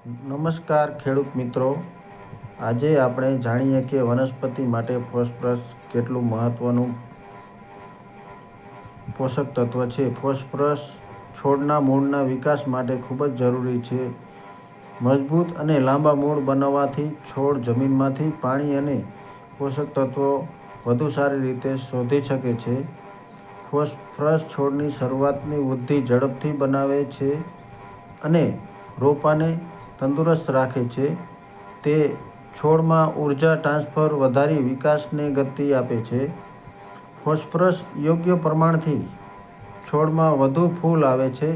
નમસ્કાર ખેડૂત મિત્રો, આજે આપણે જાણીએ કે વનસ્પતિ માટે ફોસ્ફરસ કેટલું મહત્વનું પોષક તત્વ છે. ફોસ્ફરસ છોડના મૂળના વિકાસ માટે ખૂબ જ જરૂરી છે. મજબૂત અને લાંબા મૂળ બનાવવાથી છોડ જમીનમાંથી પાણી અને પોષક તત્વો વધુ સારી રીતે શોધી શકે છે. ફોસ્ફરસ છોડની શરૂઆતની વૃદ્ધિ ઝડપથી બનાવે છે અને રોપાને તંદુરસ્ત રાખે છે. તે છોડમાં ઉર્જા ટ્રાન્સફર વધારી વિકાસને ગતિ આપે છે. ફોસ્ફરસ યોગ્ય પ્રમાણથી છોડમાં વધુ ફૂલ આવે છે,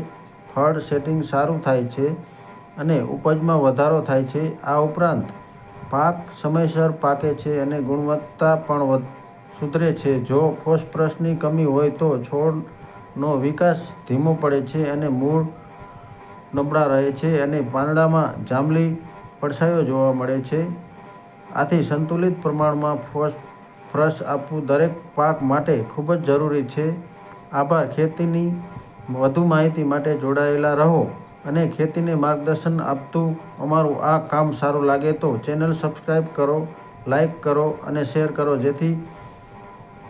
ફળ સેટિંગ સારું થાય છે અને ઉપજમાં વધારો થાય છે. આ ઉપરાંત પાક સમયસર પાકે છે અને ગુણવત્તા પણ સુધરે છે. જો ફોસ્ફરસની કમી હોય તો છોડનો વિકાસ ધીમો પડે છે અને મૂળ નબળા રહે છે અને પાંદડામાં જાંબલી પડછાયો જોવા મળે છે. આથી સંતુલિત પ્રમાણમાં ફોસ્ફરસ આપવું દરેક પાક માટે ખૂબ જ જરૂરી છે. આભાર. ખેતીની વધુ માહિતી માટે જોડાયેલા રહો અને ખેતીને માર્ગદર્શન આપતું અમારું આ કામ સારું લાગે તો ચેનલ સબસ્ક્રાઈબ કરો, લાઈક કરો અને શેર કરો, જેથી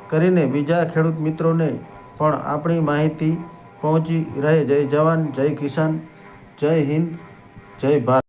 કરીને બીજા ખેડૂત મિત્રોને પણ આપણી માહિતી પહોંચી રહે. જય જવાન, જય કિસાન, જય હિન્દ, જય ભારત.